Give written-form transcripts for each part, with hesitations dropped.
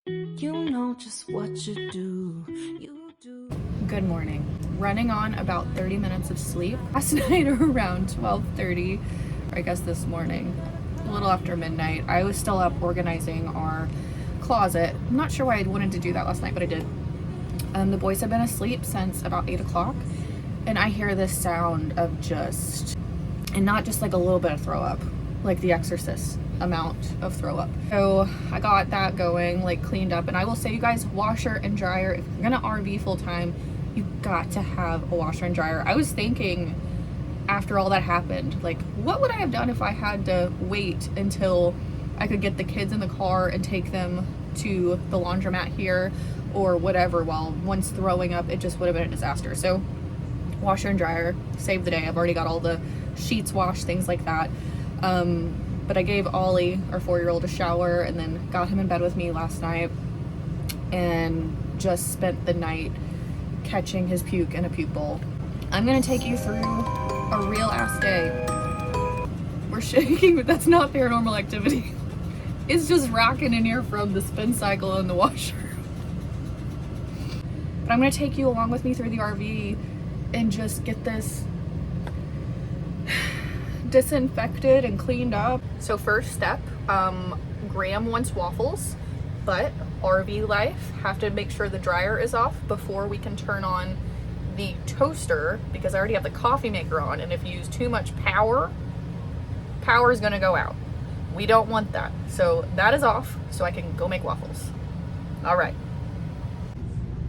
You know just what you do. You do. Good morning. Running on about 30 minutes of sleep. Last night around 12:30, or I guess this morning, a little after midnight, I was still up organizing our closet. I'm not sure why I wanted to do that last night, but I did. The boys have been asleep since about 8 o'clock, and I hear this sound of just, and not just like a little bit of throw up, like The Exorcist amount of throw up. So I got that going, like cleaned up, and I will say, you guys, washer and dryer, if you're gonna RV full time, you got to have a washer and dryer. I was thinking after all that happened, like, what would I have done if I had to wait until I could get the kids in the car and take them to the laundromat here or whatever, while once throwing up, it just would have been a disaster. So washer and dryer, save the day. I've already got all the sheets washed, things like that. But I gave Ollie, our 4-year-old, a shower and then got him in bed with me last night and just spent the night catching his puke in a puke bowl. I'm gonna take you through a real ass day. We're shaking, but that's not paranormal activity. It's just rocking in here from the spin cycle in the washer. But I'm gonna take you along with me through the RV and just get this disinfected and cleaned up. So first step, Graham wants waffles, but RV life, have to make sure the dryer is off before we can turn on the toaster, because I already have the coffee maker on, and if you use too much power is gonna go out. We don't want that. So that is off so I can go make waffles. All right.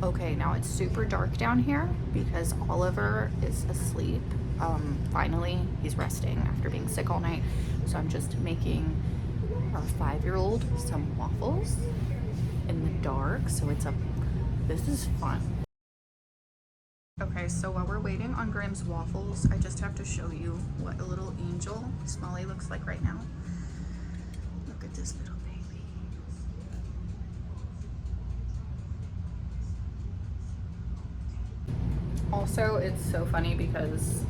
Okay, now it's super dark down here because Oliver is asleep. Finally, he's resting after being sick all night. So I'm just making our 5-year-old some waffles in the dark. So this is fun. Okay, so while we're waiting on Graham's waffles, I just have to show you what a little angel Smalley looks like right now. Look at this little baby. Also, it's so funny because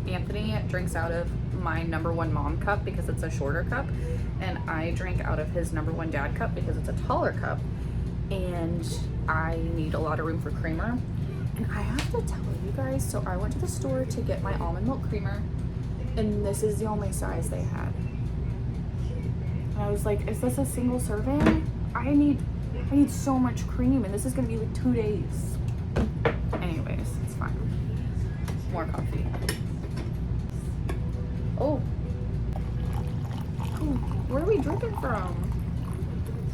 Anthony drinks out of my #1 mom cup because it's a shorter cup, and I drink out of his #1 dad cup because it's a taller cup, and I need a lot of room for creamer. And I have to tell you guys, so I went to the store to get my almond milk creamer, and this is the only size they had. And I was like, is this a single serving? I need so much cream, and this is gonna be like 2 days. Anyways, it's fine. More coffee. Oh, where are we dripping from?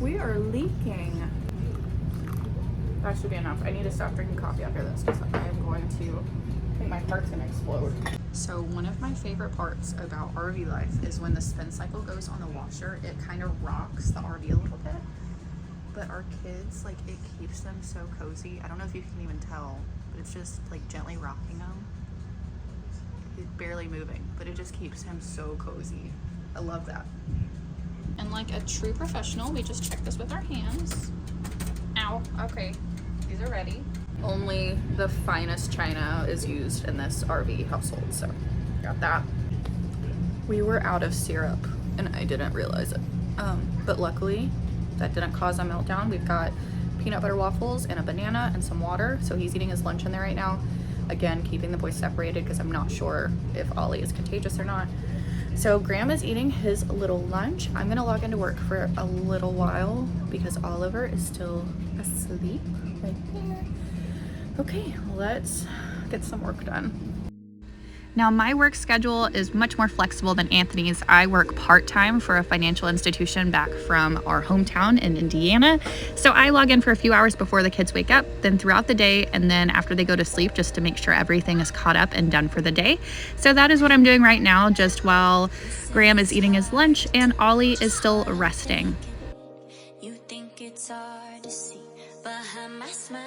We are leaking. That should be enough. I need to stop drinking coffee after this because I am going to, I think my heart's gonna explode. So one of my favorite parts about RV life is when the spin cycle goes on the washer, it kind of rocks the RV a little bit. But our kids, like, it keeps them so cozy. I don't know if you can even tell, but it's just like gently rocking them. He's barely moving, but it just keeps him so cozy. I love that. And like a true professional, we just check this with our hands. Ow, okay, these are ready. Only the finest china is used in this RV household, so got that. We were out of syrup and I didn't realize it. But luckily that didn't cause a meltdown. We've got peanut butter waffles and a banana and some water. So he's eating his lunch in there right now. Again, keeping the boys separated because I'm not sure if Ollie is contagious or not. So Graham is eating his little lunch. I'm gonna log into work for a little while because Oliver is still asleep right there. Okay, let's get some work done. Now, my work schedule is much more flexible than Anthony's. I work part-time for a financial institution back from our hometown in Indiana. So I log in for a few hours before the kids wake up, then throughout the day, and then after they go to sleep, just to make sure everything is caught up and done for the day. So that is what I'm doing right now, just while Graham is eating his lunch and Ollie is still resting. You think it's hard to see behind my smile.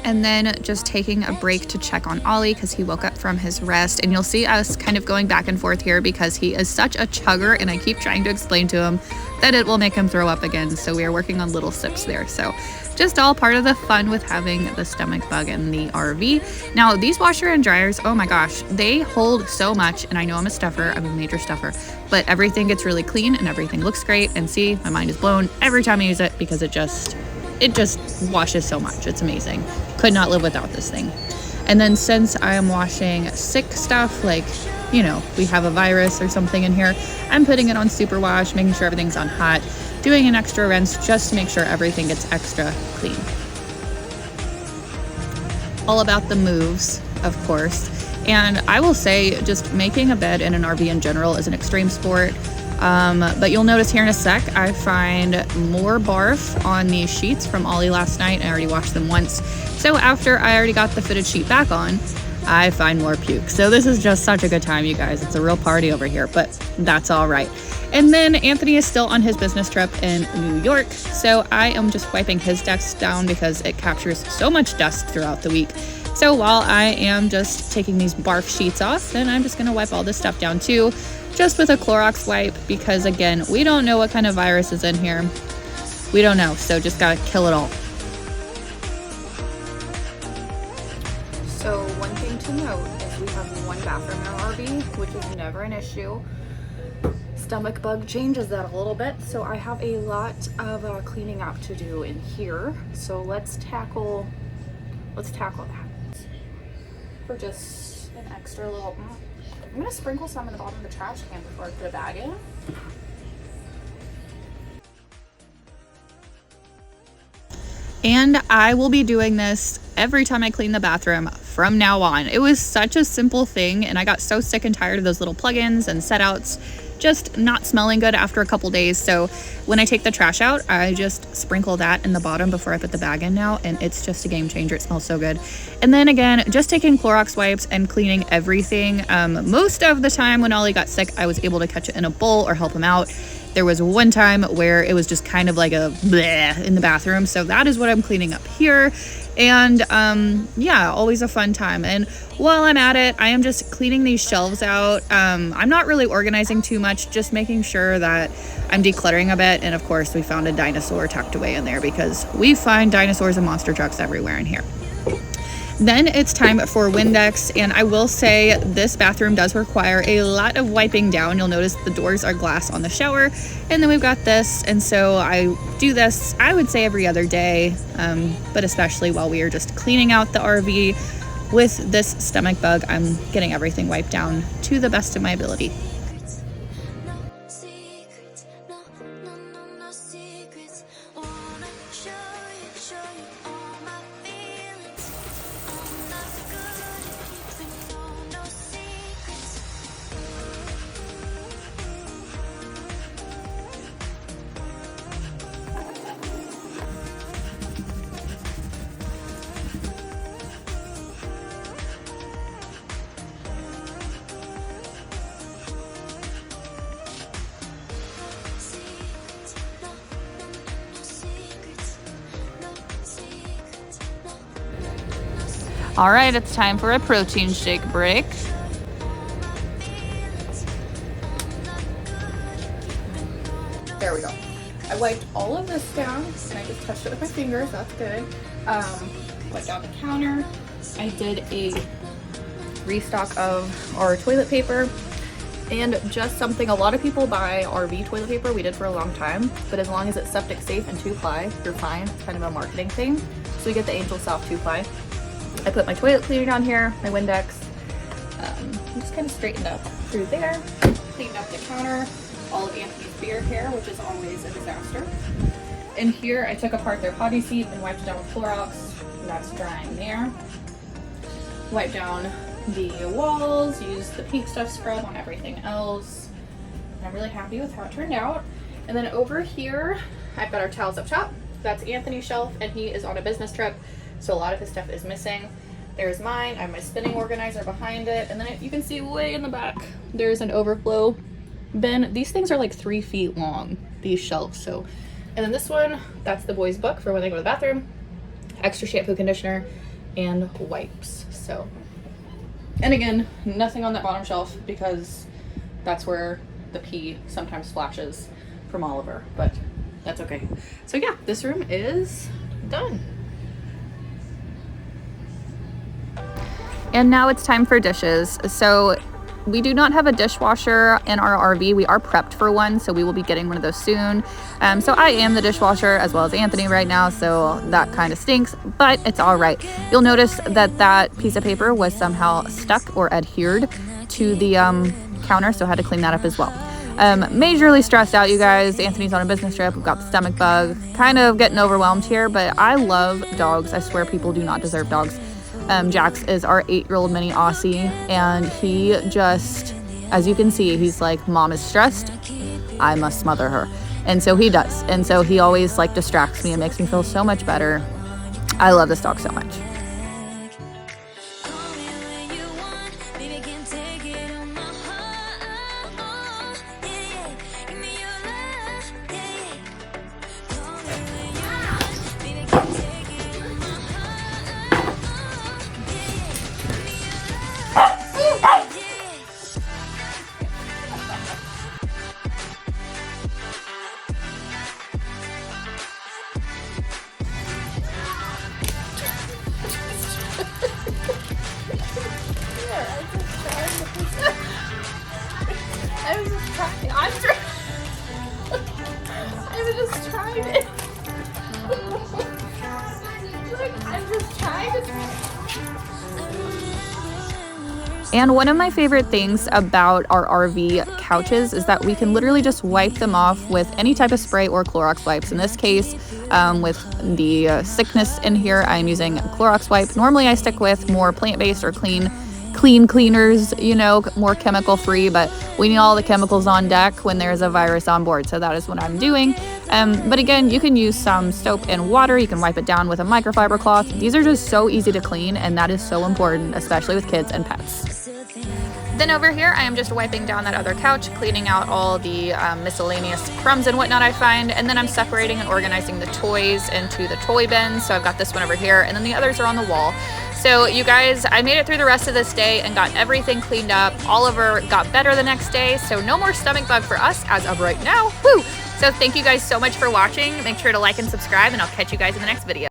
And then just taking a break to check on Ollie because he woke up from his rest. And you'll see us kind of going back and forth here because he is such a chugger, and I keep trying to explain to him that it will make him throw up again. So we are working on little sips there. So just all part of the fun with having the stomach bug in the RV. Now these washer and dryers, oh my gosh, they hold so much. And I know I'm a stuffer, I'm a major stuffer, but everything gets really clean and everything looks great. And see, my mind is blown every time I use it because it just washes so much. It's amazing. Could not live without this thing. And then since I am washing sick stuff, like, you know, we have a virus or something in here, I'm putting it on superwash, making sure everything's on hot, doing an extra rinse just to make sure everything gets extra clean. All about the moves, of course. And I will say just making a bed in an RV in general is an extreme sport. But you'll notice here in a sec, I find more barf on these sheets from Ollie last night. I already washed them once. So after I already got the fitted sheet back on, I find more puke. So this is just such a good time, you guys. It's a real party over here, but that's all right. And then Anthony is still on his business trip in New York. So I am just wiping his desk down because it captures so much dust throughout the week. So while I am just taking these barf sheets off, then I'm just gonna wipe all this stuff down too, just with a Clorox wipe, because again, we don't know what kind of virus is in here. We don't know, so just gotta kill it all. So one thing to note is we have one bathroom in our RV, which is never an issue. Stomach bug changes that a little bit, so I have a lot of cleaning up to do in here. So let's tackle that for just an extra little. I'm gonna sprinkle some in the bottom of the trash can before I put a bag in. And I will be doing this every time I clean the bathroom from now on. It was such a simple thing, and I got so sick and tired of those little plugins and setouts just not smelling good after a couple days. So when I take the trash out, I just sprinkle that in the bottom before I put the bag in now, and it's just a game changer. It smells so good. And then again, just taking Clorox wipes and cleaning everything. Most of the time when Ollie got sick, I was able to catch it in a bowl or help him out. There was one time where it was just kind of like a bleh in the bathroom. So that is what I'm cleaning up here. And yeah, always a fun time. And while I'm at it, I am just cleaning these shelves out. I'm not really organizing too much, just making sure that I'm decluttering a bit. And of course, we found a dinosaur tucked away in there because we find dinosaurs and monster trucks everywhere in here. Then it's time for Windex, and I will say this bathroom does require a lot of wiping down. You'll notice the doors are glass on the shower, and then we've got this, and so I do this, I would say, every other day, but especially while we are just cleaning out the RV with this stomach bug. I'm getting everything wiped down to the best of my ability. All right, it's time for a protein shake break. There we go. I wiped all of this down, and I just touched it with my fingers. That's good. Wiped down the counter. I did a restock of our toilet paper, and just something a lot of people buy RV toilet paper. We did for a long time, but as long as it's septic safe and 2-ply, you're fine. It's kind of a marketing thing. So we get the Angel Soft 2-ply. I put my toilet cleaner down here, my Windex. I'm just kind of straightened up through there. Cleaned up the counter. All of Anthony's beard hair, which is always a disaster. In here, I took apart their potty seat and wiped it down with Clorox. That's drying there. Wiped down the walls, used the pink stuff scrub on everything else. And I'm really happy with how it turned out. And then over here, I've got our towels up top. That's Anthony's shelf, and he is on a business trip, so a lot of his stuff is missing. There's mine. I have my spinning organizer behind it, and then you can see way in the back, there's an overflow bin. These things are like 3 feet long, these shelves. So, and then this one, that's the boys' book for when they go to the bathroom. extra shampoo, conditioner, and wipes. So, and again, nothing on that bottom shelf because that's where the pee sometimes splashes from Oliver, but that's okay. So yeah, this room is done. And now it's time for dishes. So we do not have a dishwasher in our RV. We are prepped for one, so we will be getting one of those soon. So I am the dishwasher as well as Anthony right now, so that kind of stinks, but it's all right. You'll notice that that piece of paper was somehow stuck or adhered to the counter, so I had to clean that up as well. Majorly stressed out, you guys. Anthony's on a business trip. We've got the stomach bug. Kind of getting overwhelmed here, but I love dogs. I swear people do not deserve dogs. Jax is our 8-year-old mini Aussie, and he just, as you can see, he's like, Mom is stressed, I must smother her. And so he does. And so he always like distracts me and makes me feel so much better. I love this dog so much. And one of my favorite things about our RV couches is that we can literally just wipe them off with any type of spray or Clorox wipes. In this case, with the sickness in here, I'm using Clorox wipe. Normally I stick with more plant-based or clean cleaners, you know, more chemical free, but we need all the chemicals on deck when there's a virus on board. So that is what I'm doing. But again, you can use some soap and water. You can wipe it down with a microfiber cloth. These are just so easy to clean, and that is so important, especially with kids and pets. Then over here, I am just wiping down that other couch, cleaning out all the miscellaneous crumbs and whatnot I find, and then I'm separating and organizing the toys into the toy bins. So I've got this one over here, and then the others are on the wall. So you guys, I made it through the rest of this day and got everything cleaned up. Oliver got better the next day, so no more stomach bug for us as of right now. Woo! So thank you guys so much for watching. Make sure to like and subscribe, and I'll catch you guys in the next video.